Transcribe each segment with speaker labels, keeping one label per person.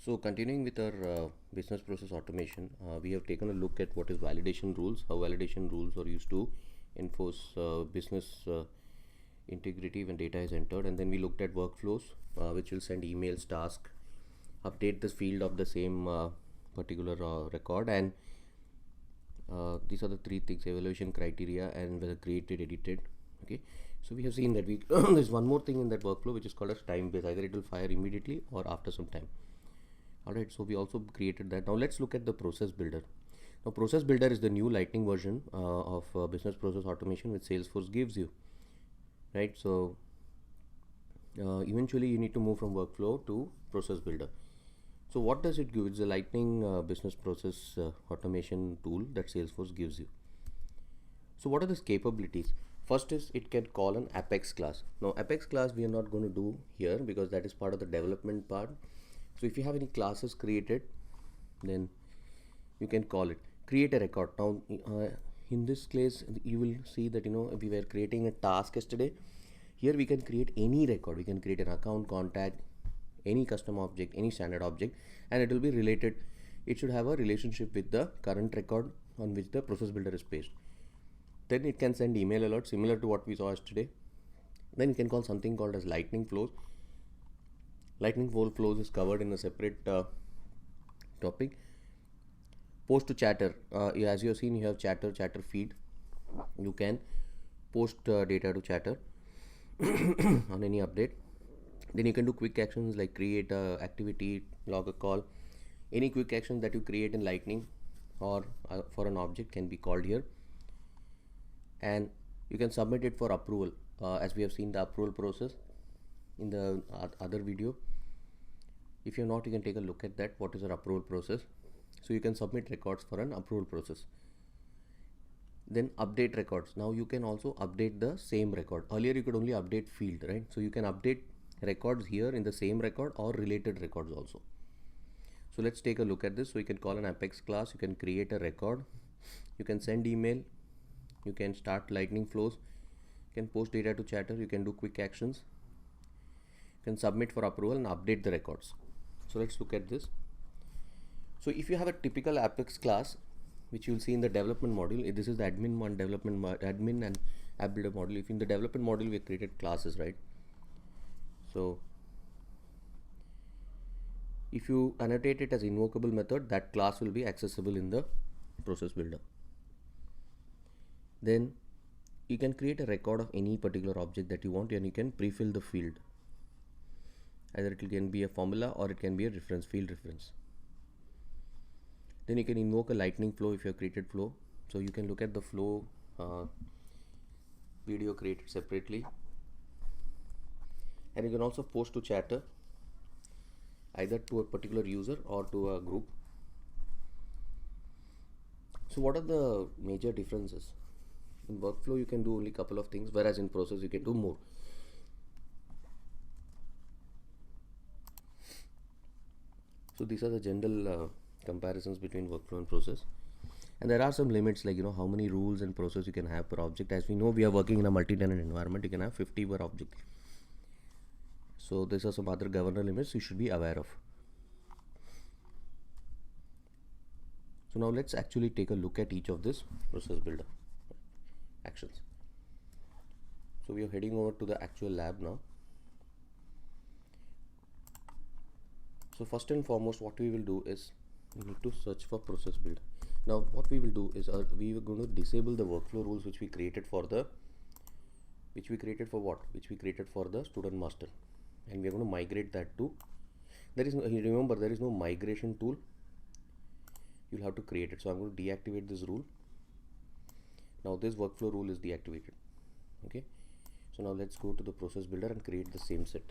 Speaker 1: So continuing with our business process automation, we have taken a look at what is validation rules, how validation rules are used to enforce business integrity when data is entered, and then we looked at workflows, which will send emails, task, update the field of the same particular record, and these are the three things: evaluation criteria and whether created, edited. Okay, so we have seen that we there's one more thing in that workflow which is called as time based. Either it will fire immediately or after some time. Alright, so we also created that. Now let's look at the process builder. Now process builder is the new lightning version of business process automation which Salesforce gives you, right? So eventually you need to move from workflow to process builder. So what does it give? It's a lightning business process automation tool that Salesforce gives you. So what are these capabilities? First is it can call an Apex class. Now Apex class we are not going to do here because that is part of the development part. So if you have any classes created, then you can call it create a record. Now in this case you will see that we were creating a task yesterday. Here we can create any record. We can create an account, contact, any custom object, any standard object, and it will be related. It should have a relationship with the current record on which the process builder is based. Then it can send email alerts similar to what we saw yesterday. Then you can call something called as lightning flows. Lightning flows is covered in a separate topic. Post to chatter. As you have seen, you have chatter feed. You can post data to chatter on any update. Then you can do quick actions like create a activity, log a call. Any quick action that you create in Lightning or for an object can be called here. And you can submit it for approval. As we have seen the approval process in the other video. If you're not, you can take a look at that. What is our approval process? So you can submit records for an approval process. Then update records. Now you can also update the same record. Earlier you could only update field, right? So you can update records here in the same record or related records also. So let's take a look at this. So you can call an Apex class. You can create a record. You can send email. You can start lightning flows. You can post data to chatter. You can do quick actions. You can submit for approval and update the records. So let's look at this. So if you have a typical Apex class, which you will see in the development module, this is the admin one, admin and app builder module. If in the development module we have created classes, right? So if you annotate it as invocable method, that class will be accessible in the process builder. Then you can create a record of any particular object that you want, and you can pre-fill the field. Either it can be a formula or it can be a reference, field reference. Then you can invoke a lightning flow if you have created flow. So you can look at the flow video created separately. And you can also post to chatter either to a particular user or to a group. So what are the major differences? In workflow you can do only a couple of things, whereas in process you can do more. So these are the general comparisons between workflow and process, and there are some limits like how many rules and process you can have per object. As we know, we are working in a multi-tenant environment. You can have 50 per object. So these are some other governor limits you should be aware of. So now let's actually take a look at each of this process builder actions. So we are heading over to the actual lab now. So first and foremost, what we will do is we need to search for process builder. Now what we will do is we are going to disable the workflow rules which we created for the student master, and we are going to migrate that to, remember there is no migration tool. You'll have to create it. So I'm going to deactivate this rule. Now this workflow rule is deactivated. Okay, so now let's go to the process builder and create the same set.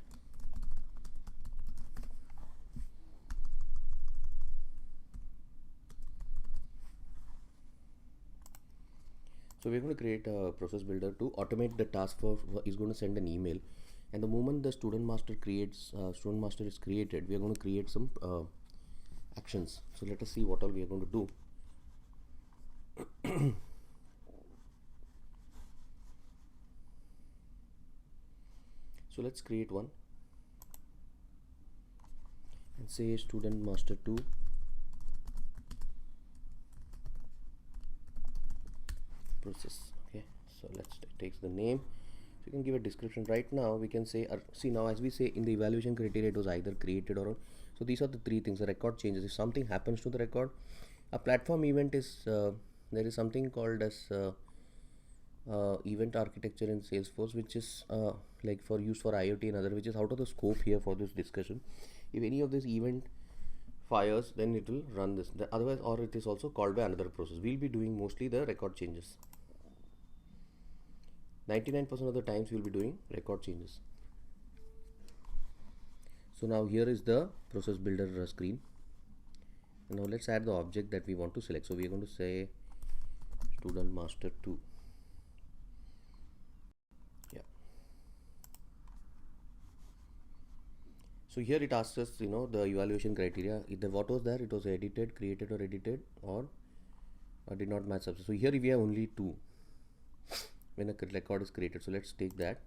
Speaker 1: So we're going to create a process builder to automate the task for is going to send an email, and the moment the student master is created, we are going to create some actions. So let us see what all we are going to do. So let's create one. and say student master 2 process. Okay, so let's take the name. So you can give a description. Right now we can say, see, now as we say in the evaluation criteria, it was either created or so these are the three things. The record changes. If something happens to the record, a platform event is there is something called as event architecture in Salesforce, which is like for use for IoT and other, which is out of the scope here for this discussion. If any of this event fires, then it will run this. Otherwise, or it is also called by another process. We'll be doing mostly the record changes. 99% of the times we'll be doing record changes. So now here is the process builder screen. Now let's add the object that we want to select. So we are going to say student master 2. Yeah. So here it asks us, the evaluation criteria. What was there? It was edited, created, or edited, or did not match up. So here we have only 2 when a record is created. So let's take that,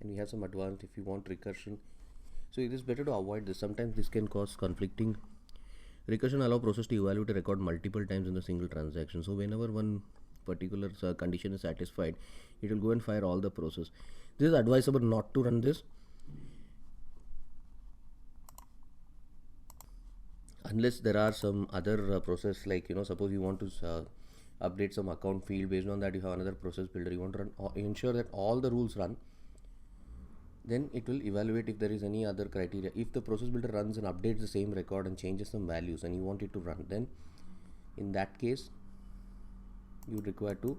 Speaker 1: and we have some advanced if you want recursion. So it is better to avoid this. Sometimes this can cause conflicting. Recursion allow process to evaluate a record multiple times in the single transaction. So whenever one particular condition is satisfied, it will go and fire all the process. This is advisable not to run this unless there are some other process, like suppose you want to update some account field. Based on that, you have another process builder. You want to run ensure that all the rules run. Then it will evaluate if there is any other criteria. If the process builder runs and updates the same record and changes some values and you want it to run, then in that case you require to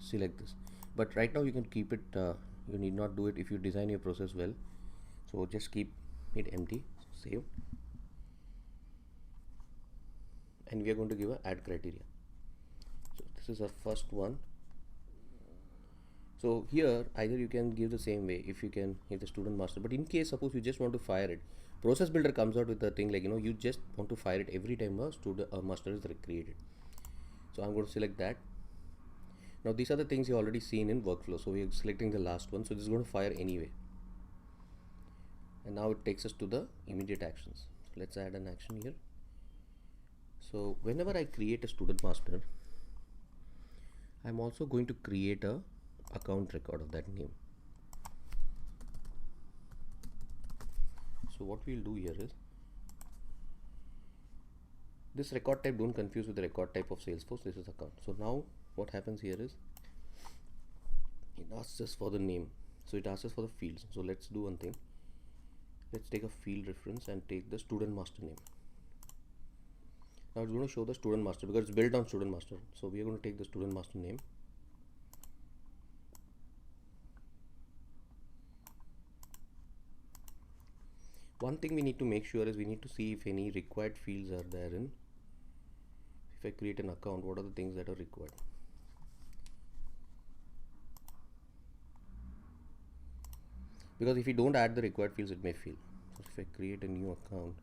Speaker 1: select this. But right now you can keep it, you need not do it if you design your process well. So just keep it empty, save, and we are going to give a add criteria. So this is our first one. So here either you can give the same way if the student master, but in case suppose you just want to fire it, process builder comes out with a thing like you just want to fire it every time a master is created. So I'm going to select that. Now these are the things you already seen in workflow. So we are selecting the last one. So this is going to fire anyway. And now it takes us to the immediate actions. So let's add an action here. So whenever I create a student master, I'm also going to create a account record of that name. So what we'll do here is, this record type, don't confuse with the record type of Salesforce. This is account. So now what happens here is it asks us for the name. So it asks us for the fields. So let's do one thing. Let's take a field reference and take the student master name. Now it's going to show the student master because it's built on student master. So we are going to take the student master name. One thing we need to make sure is we need to see if any required fields are there in. If I create an account, what are the things that are required? Because if you don't add the required fields, it may fail. So if I create a new account,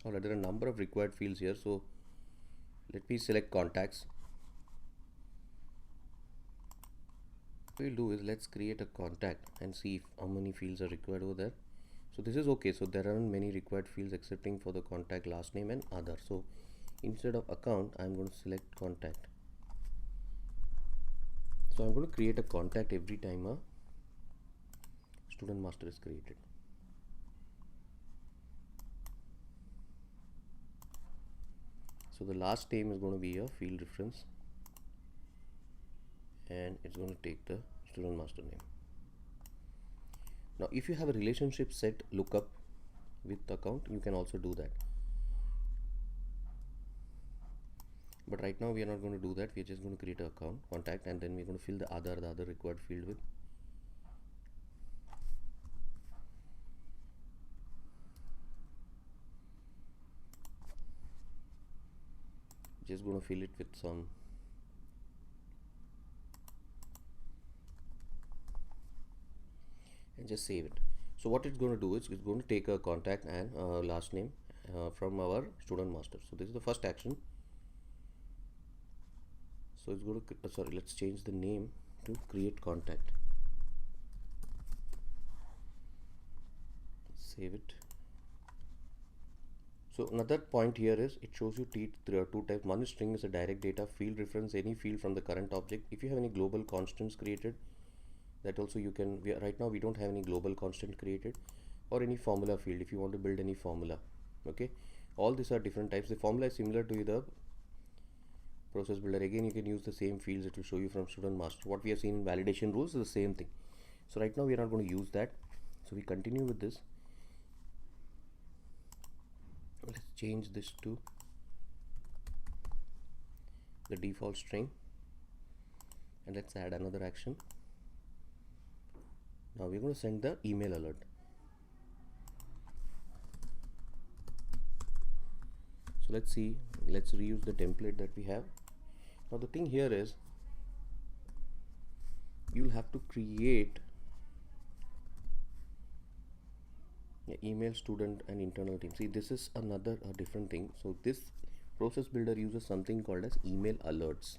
Speaker 1: alright, there are a number of required fields here. So let me select contacts. What we'll do is let's create a contact and see if how many fields are required over there. So this is okay. So there aren't many required fields excepting for the contact, last name, and other. So instead of account, I'm going to select contact. So I'm going to create a contact every time a student master is created. So the last name is going to be a field reference, and it's going to take the student master name. Now if you have a relationship set lookup with account, you can also do that, but right now we are not going to do that. We are just going to create an account contact, and then we're going to fill the other required field with. Just going to fill it with some and just save it. So what it's going to do is it's going to take a contact and last name from our student master. So this is the first action. So it's going to let's change the name to create contact. Save it. So another point here is it shows you two types. One is string is a direct data field reference any field from the current object. If you have any global constants created, that also you can. Right now we don't have any global constant created, or any formula field if you want to build any formula. Okay, all these are different types. The formula is similar to the process builder. Again, you can use the same fields. It will show you from student master. What we have seen in validation rules is the same thing. So right now we are not going to use that. So we continue with this. Let's change this to the default string, and let's add another action. Now we're going to send the email alert. So let's see, let's reuse the template that we have. Now the thing here is you'll have to create email student and internal team. See, this is another different thing. So this process builder uses something called as email alerts.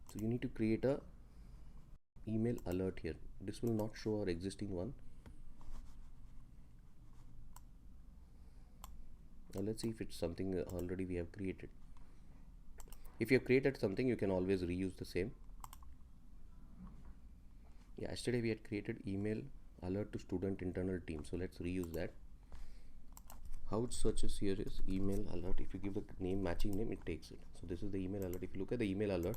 Speaker 1: So you need to create a email alert here. This will not show our existing one. Now let's see if it's something already we have created. If you have created something, you can always reuse the same. Yeah, yesterday we had created email alert to student internal team. So let's reuse that. How it searches here is email alert. If you give the name, matching name, it takes it. So this is the email alert. If you look at the email alert,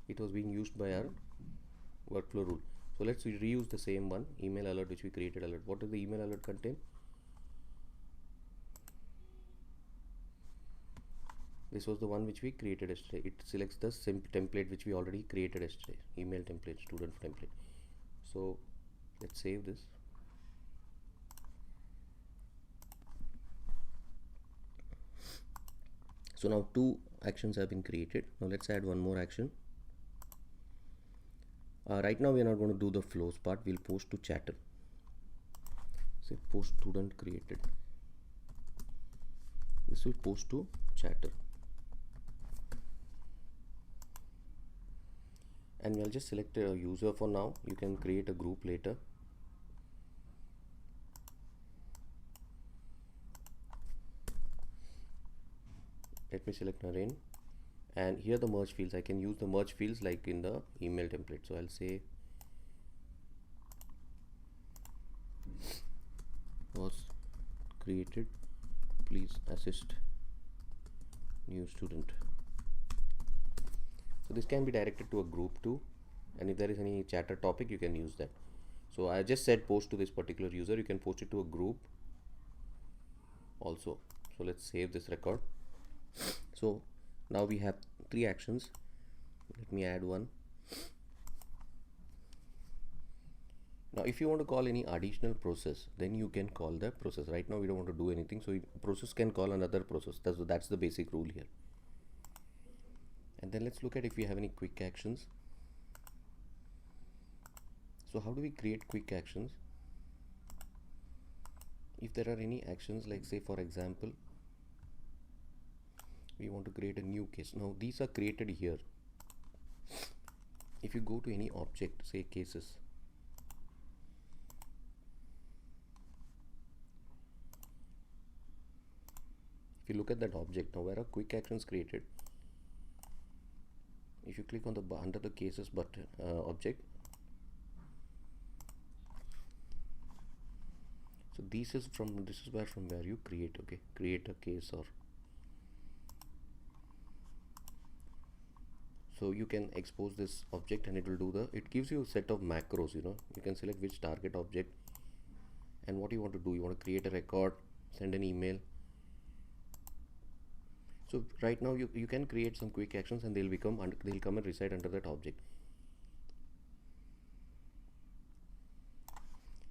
Speaker 1: it was being used by our workflow rule. So let's reuse the same one, email alert, which we created alert. What does the email alert contain? This was the one which we created yesterday. It selects the template which we already created yesterday, email template, student template. So let's save this. So now two actions have been created. Now let's add one more action. Right now we are not going to do the flows part. We'll post to chatter. Say post student created. This will post to chatter. And we'll just select a user for now. You can create a group later. Let me select Naren, and here the merge fields. I can use the merge fields like in the email template. So I'll say was created, please assist new student. So this can be directed to a group too, and if there is any chatter topic, you can use that. So I just said post to this particular user. You can post it to a group also. So let's save this record. So now we have three actions. Let me add one. Now if you want to call any additional process, then you can call the process. Right now we don't want to do anything, so process can call another process. That's the basic rule here. And then let's look at if we have any quick actions. So how do we create quick actions? If there are any actions, like say for example, we want to create a new case. Now these are created here. If you go to any object, say cases, if you look at that object, now where are quick actions created? If you click on the under the cases button object, so this is from where you create. Okay, create a case, or so you can expose this object and it will do it gives you a set of macros. You can select which target object and what you want to do. You want to create a record, send an email. So right now you can create some quick actions and they'll come and reside under that object.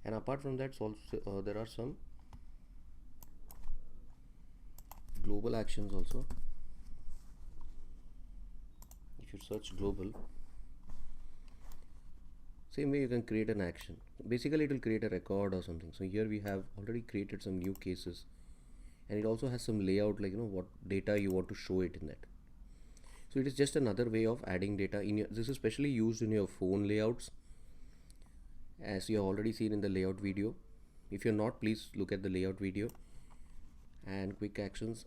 Speaker 1: And apart from that, also there are some global actions also. If you search global, same way you can create an action. Basically it will create a record or something. So here we have already created some new cases, and it also has some layout, like what data you want to show it in that. So it is just another way of adding data in your, this is especially used in your phone layouts, as you have already seen in the layout video. If you're not, please look at the layout video. And quick actions.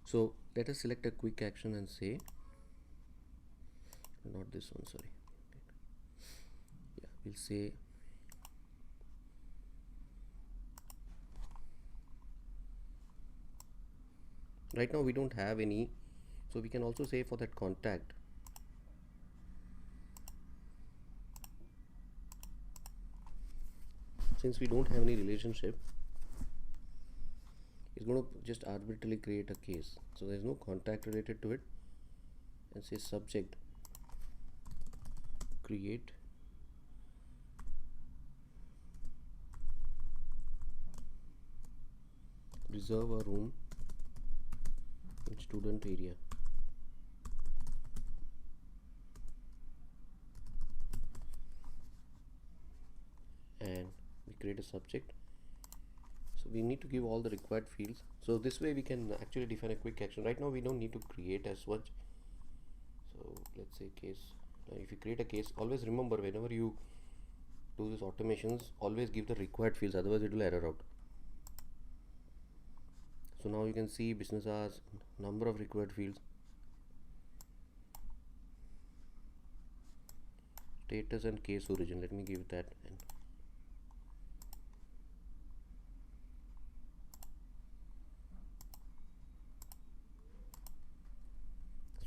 Speaker 1: So let us select a quick action and say, not this one, sorry. Yeah, we'll say right now we don't have any, so we can also say for that contact, since we don't have any relationship, it's going to just arbitrarily create a case, so there's no contact related to it, and say subject create reserve a room in student area. And we create a subject, so we need to give all the required fields. So this way we can actually define a quick action. Right now we don't need to create as much, so let's say case. Now if you create a case, always remember whenever you do these automations, always give the required fields, otherwise it will error out. So now you can see business hours, number of required fields, status and case origin. Let me give that. And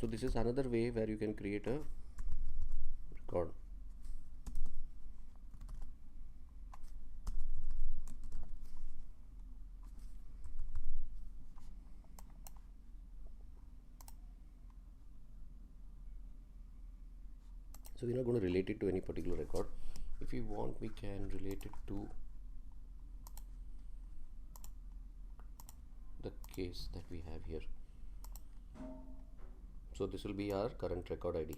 Speaker 1: so this is another way where you can create a record. So we're not going to relate it to any particular record. If you want, we can relate it to the case that we have here. So this will be our current record ID.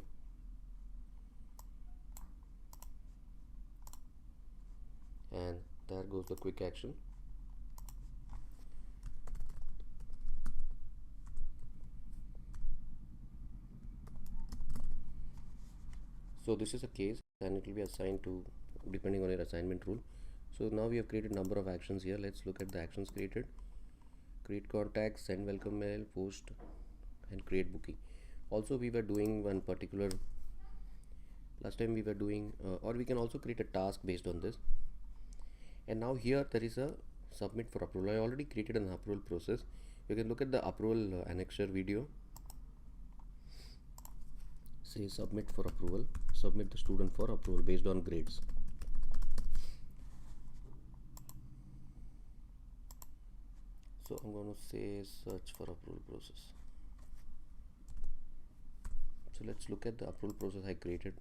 Speaker 1: And there goes the quick action. So this is a case and it will be assigned to depending on your assignment rule. So now we have created number of actions here. Let's look at the actions created. Create contacts, send welcome mail, post, and create booking. Also we were doing one particular, last time we were doing, or we can also create a task based on this. And now here there is a submit for approval. I already created an approval process. You can look at the approval annexure video. Say submit for approval, submit the student for approval based on grades. So I'm going to say search for approval process. So let's look at the approval process I created.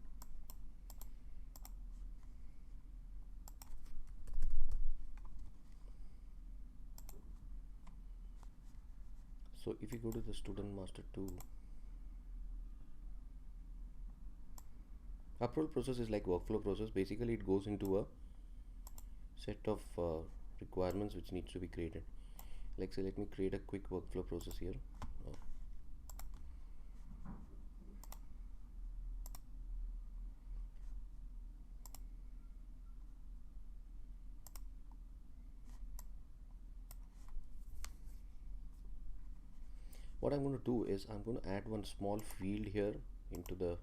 Speaker 1: So if you go to the student master 2, approval process is like workflow process. Basically it goes into a set of requirements which needs to be created. Like say let me create a quick workflow process here. What I'm going to do is I'm going to add one small field here into the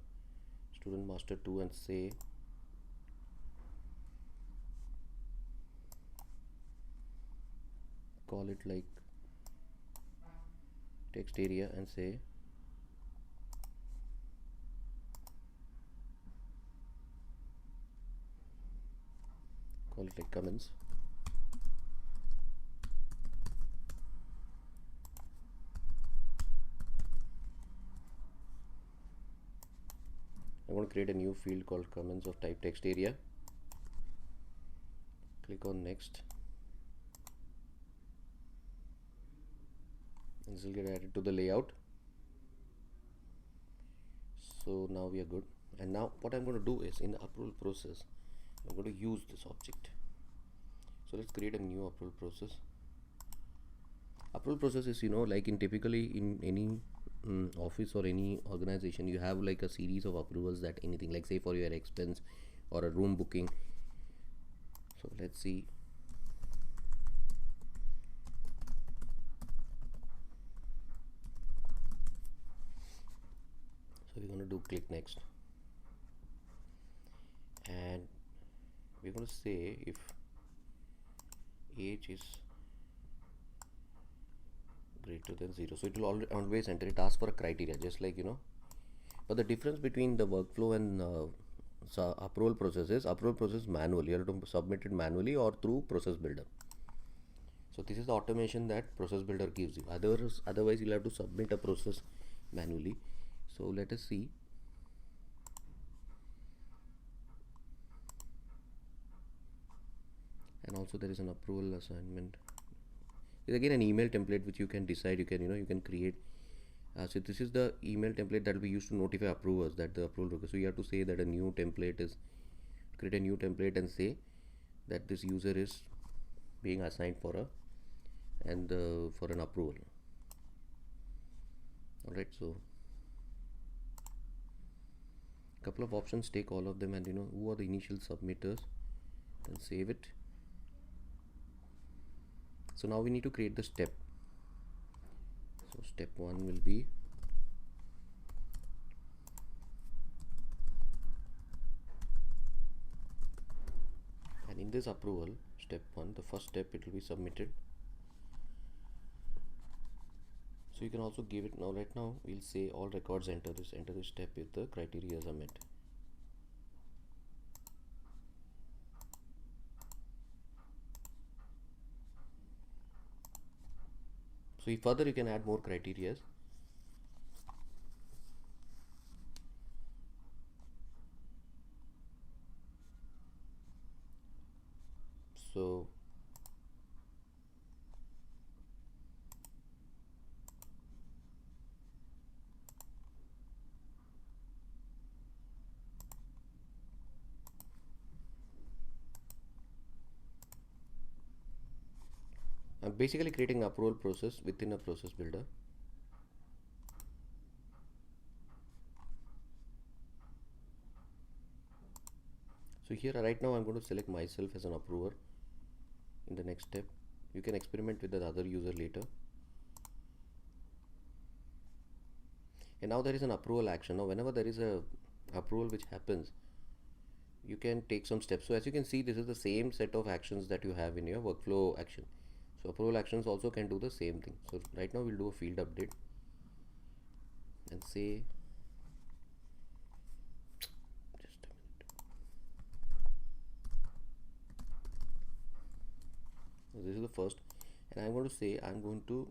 Speaker 1: student master 2 and say call it like text area and say call it like comments. I'm going to create a new field called comments of type text area. Click on next. And this will get added to the layout. So now we are good. And now what I'm going to do is in the approval process, I'm going to use this object. So let's create a new approval process. Approval process is, like in typically in any office or any organization, you have like a series of approvals that anything, like say for your expense or a room booking. So let's see. So we're going to do click next, and we're going to say if age is greater than 0, so it will always enter. It asks for a criteria, just like but the difference between the workflow and approval process is, approval process manually, you have to submit it manually or through process builder. So this is the automation that process builder gives you. Otherwise you'll have to submit a process manually. So let us see. And also there is an approval assignment. It's again an email template which you can decide, you can create. So this is the email template that will be used to notify approvers that the approval. So you have to say that a new template is, create a new template and say that this user is being assigned for an approval. Alright, so couple of options, take all of them, and who are the initial submitters, then save it. So now we need to create the step. So step 1 will be, and in this approval step 1, the first step, it will be submitted. So you can also give it now. Right now we'll say all records enter this step if the criteria are met. So if further you can add more criteria. So I'm basically creating an approval process within a process builder. So here right now I'm going to select myself as an approver in the next step. You can experiment with the other user later. And now there is an approval action. Now whenever there is a approval which happens, you can take some steps. So as you can see, this is the same set of actions that you have in your workflow action. So approval actions also can do the same thing. So right now we'll do a field update and say, just a minute. So this is the first, and I'm going to say I'm going to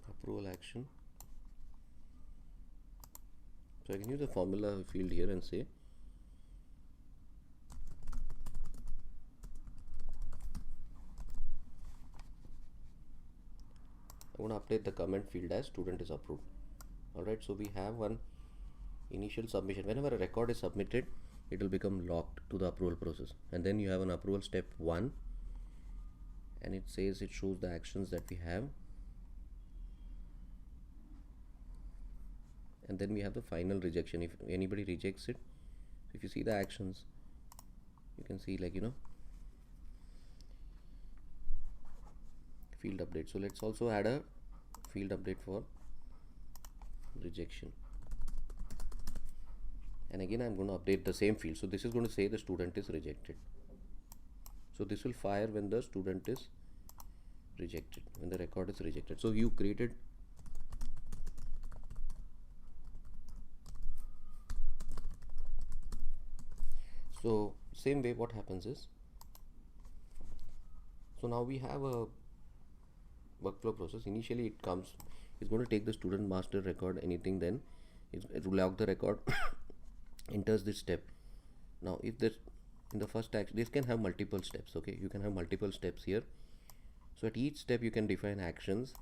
Speaker 1: approval action. So I can use the formula field here and say I'm going to update the comment field as student is approved. Alright, so we have one initial submission. Whenever a record is submitted, it will become locked to the approval process, and then you have an approval step 1, and it says, it shows the actions that we have, and then we have the final rejection. If anybody rejects it, if you see the actions, you can see, like field update. So let's also add a field update for rejection, and again I'm going to update the same field. So this is going to say the student is rejected. So this will fire when the student is rejected, when the record is rejected. So you created so same way what happens is, so now we have a workflow process. Initially it's going to take the student master record, anything, then it will log the record enters this step. Now if this in the first action, this can have multiple steps. Okay, you can have multiple steps here. So at each step you can define actions.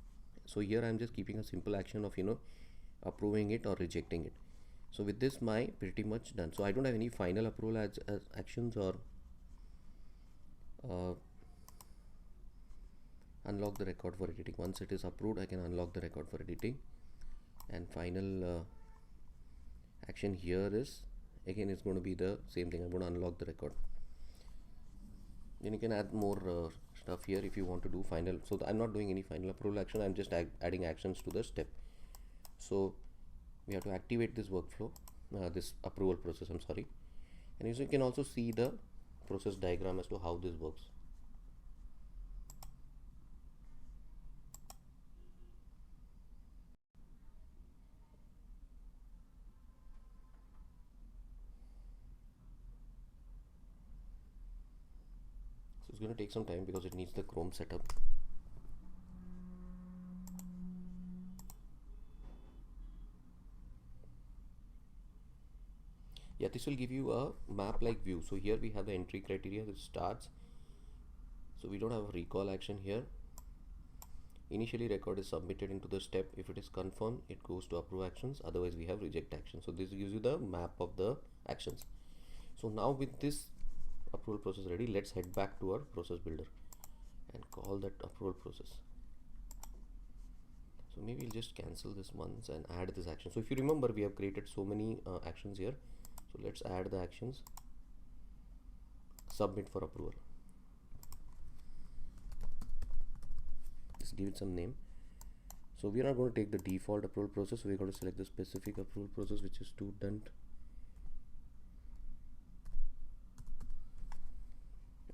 Speaker 1: So here I'm just keeping a simple action of approving it or rejecting it. So with this, my pretty much done. So I don't have any final approval as actions or unlock the record for editing. Once it is approved, I can unlock the record for editing. And final action here is, again, it's going to be the same thing. I'm going to unlock the record. Then you can add more stuff here if you want to do final. So I'm not doing any final approval action, I'm just adding actions to the step. So we have to activate this workflow, this approval process, I'm sorry. And you can also see the process diagram as to how this works. So it's going to take some time because it needs the Chrome setup. Yeah, this will give you a map like view. So here we have the entry criteria that starts. So we don't have a recall action here. Initially record is submitted into the step. If it is confirmed, it goes to approve actions, otherwise we have reject action. So this gives you the map of the actions. So now with this approval process ready, let's head back to our process builder and call that approval process. So maybe we'll just cancel this once and add this action. So if you remember, we have created so many actions here. So let's add the actions. Submit for approval. Just give it some name. So we are not going to take the default approval process. So we're going to select the specific approval process, which is student.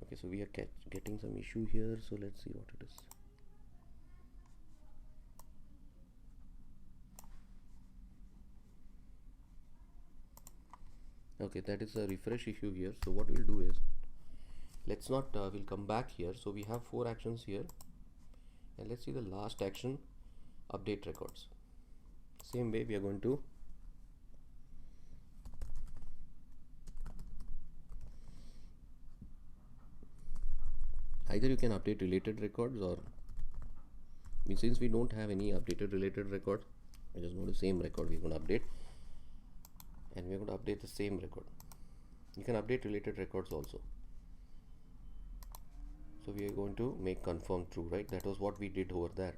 Speaker 1: Okay, so we are getting some issue here. So let's see what it is. Okay, that is a refresh issue here. So what we'll do is, let's not, we'll come back here. So we have 4 actions here. And let's see the last action, update records. Same way we are going to either you can update related records, or since we don't have any updated related record, we just go to same record we're going to update, and we're going to update the same record. You can update related records also. So we are going to make confirm true, right? That was what we did over there.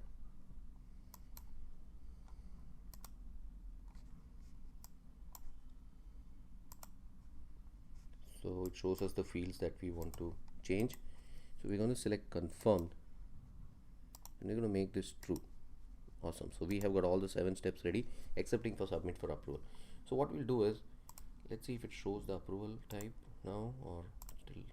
Speaker 1: So it shows us the fields that we want to change. So we're going to select confirmed and we're going to make this true. Awesome. So we have got all the 7 steps ready, excepting for submit for approval. So what we'll do is, let's see if it shows the approval type now or still.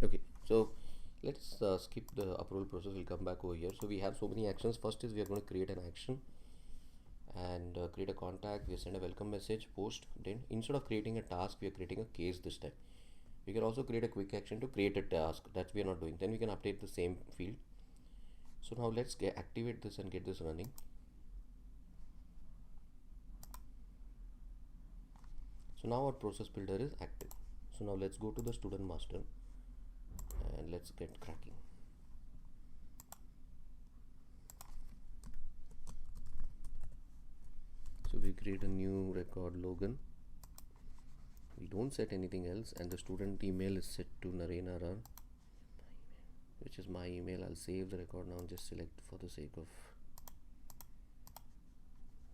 Speaker 1: Okay, so let's skip the approval process. We'll come back over here. So we have so many actions. First is we are going to create an action and create a contact. We send a welcome message, post. Then instead of creating a task, we are creating a case this time. We can also create a quick action to create a task that we are not doing. Then we can update the same field. So now let's activate this and get this running. So now our process builder is active. So now let's go to the student master and let's get cracking. So we create a new record, Logan. We don't set anything else, and the student email is set to Naren RR, which is my email. I'll save the record now and just select for the sake of.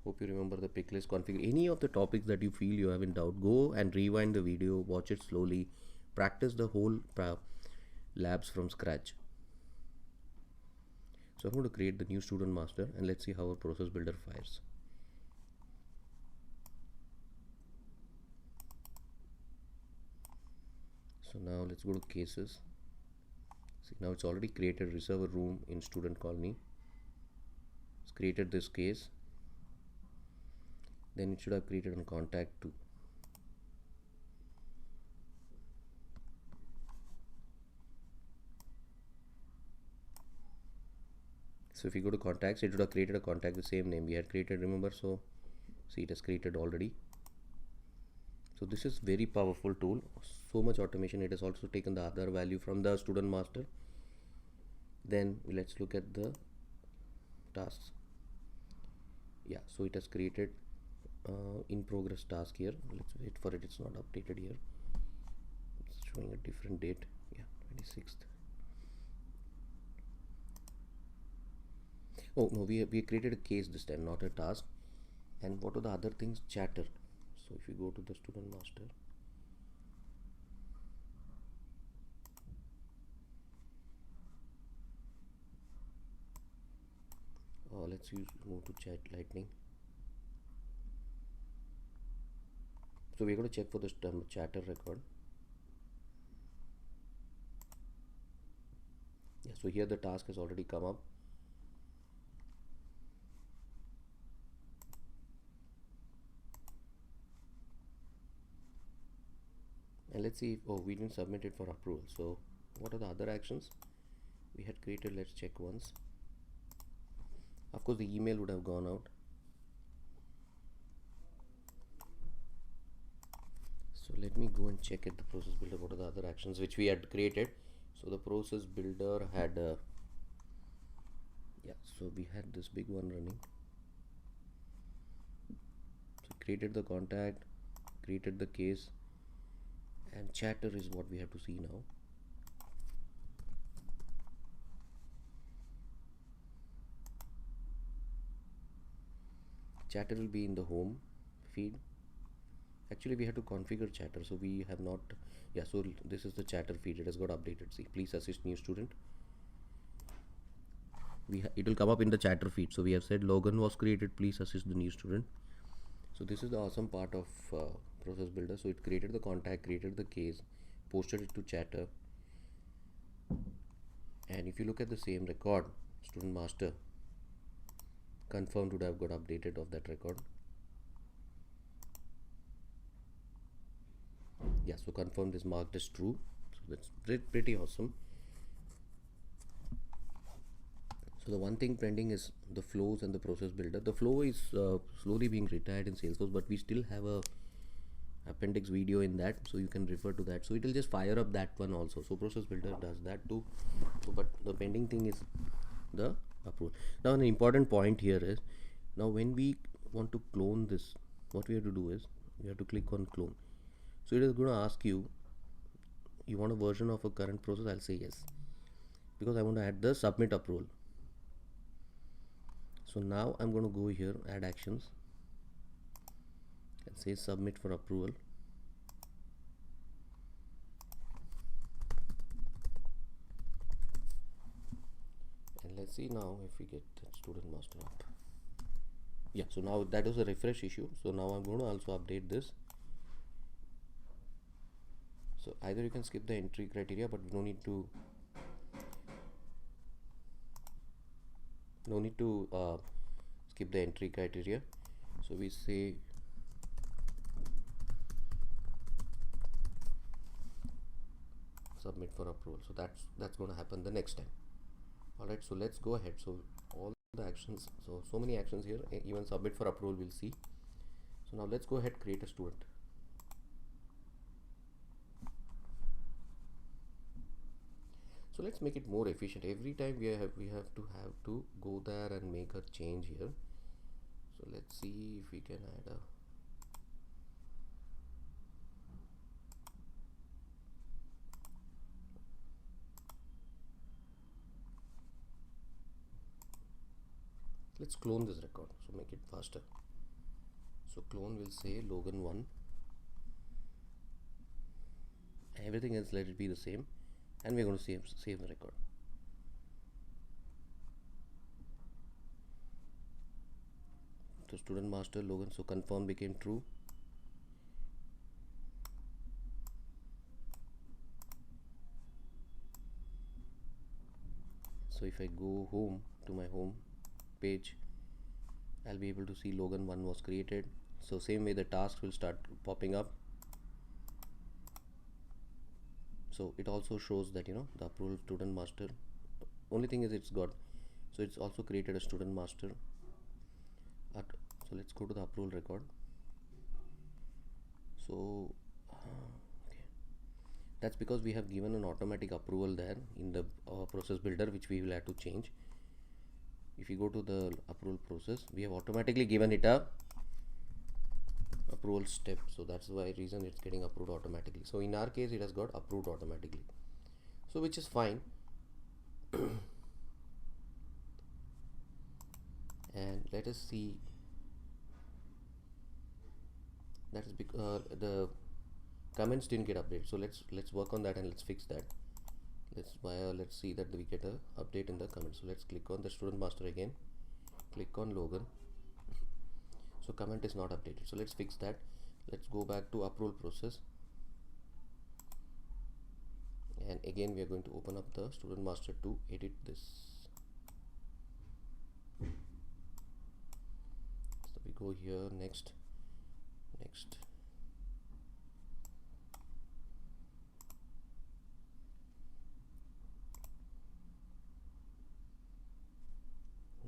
Speaker 1: Hope you remember the pick list config. Any of the topics that you feel you have in doubt, go and rewind the video, watch it slowly, practice the whole labs from scratch. So I'm going to create the new student master and let's see how our process builder fires. So now let's go to cases. See, now it's already created reserve a room in student colony. It's created this case. Then it should have created a contact too. So if you go to contacts, it would have created a contact the same name we had created, remember? So see, it has created already. So this is very powerful tool, so much automation. It has also taken the other value from the student master. Then let's look at the tasks. Yeah, so it has created in progress task here. Let's wait for it. It's not updated here. It's showing a different date. Yeah, 26th. Oh no, we created a case this time, not a task. And what are the other things? Chatter. So if you go to the student master, let's move to chat lightning. So we're going to check for this chatter record. Yeah, so here the task has already come up. And let's see if, oh, we didn't submit it for approval. So what are the other actions we had created? Let's check once. Of course the email would have gone out. So let me go and check at the process builder what are the other actions which we had created. So the process builder had yeah, so we had this big one running. So created the contact, created the case, and chatter is what we have to see now. Chatter will be in the home feed. Actually we have to configure chatter, so we have not. Yeah, so this is the chatter feed. It has got updated. See, please assist new student. It will come up in the chatter feed. So we have said Logan was created, please assist the new student. So this is the awesome part of process builder. So it created the contact, created the case, posted it to chatter, and if you look at the same record, student master confirmed would have got updated of that record. Yeah, so confirmed is marked as true. So that's pretty awesome. So the one thing pending is the flows and the process builder. The flow is slowly being retired in Salesforce, but we still have a appendix video in that, so you can refer to that. So it will just fire up that one also. So process builder does that too. So, but the pending thing is the approval. Now an important point here is, now when we want to clone this, what we have to do is we have to click on clone. So it is going to ask you want a version of a current process. I'll say yes, because I want to add the submit approval. So now I'm going to go here, add actions, and say submit for approval. And let's see now if we get the student master up. Yeah, so now that was a refresh issue. So now I'm going to also update this. So either you can skip the entry criteria, but no need to skip the entry criteria. So we say submit for approval. So that's going to happen the next time. Alright, so let's go ahead. So all the actions, so many actions here, even submit for approval we'll see. So now let's go ahead, create a student. So let's make it more efficient. Every time we have to go there and make a change here. So let's see if we can add a let's clone this record, so make it faster. So clone will say Logan 1, everything else let it be the same, and we're going to save the record. So student master Logan, so confirm became true. So if I go home to my home page, I'll be able to see Logan 1 was created. So same way the tasks will start popping up. So it also shows that, you know, the approval student master. Only thing is it's got, so it's also created a student master. So let's go to the approval record. So okay, that's because we have given an automatic approval there in the process builder, which we will have to change. if you go to the approval process, we have automatically given it a approval step, so that's why reason it's getting approved automatically. So in our case it has got approved automatically, so which is fine. And let us see, that is because the comments didn't get updated, so let's work on that and let's fix that. Let's see that we get a update in the comments. So let's click on the student master again, click on Logan. So comment is not updated, so let's fix that. Let's go back to approval process, and again we are going to open up the student master to edit this. So we go here, next, next,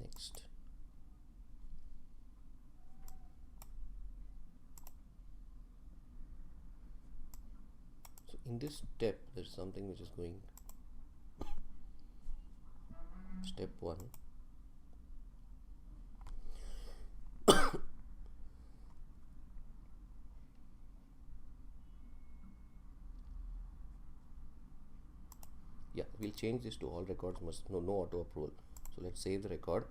Speaker 1: next. So in this step there's something which is going, step 1. Yeah, we'll change this to all records must no auto approval. So let's save the record.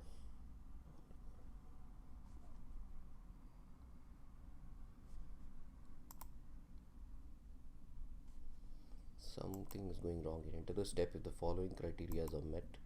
Speaker 1: Something is going wrong here. Enter the step if the following criteria are met.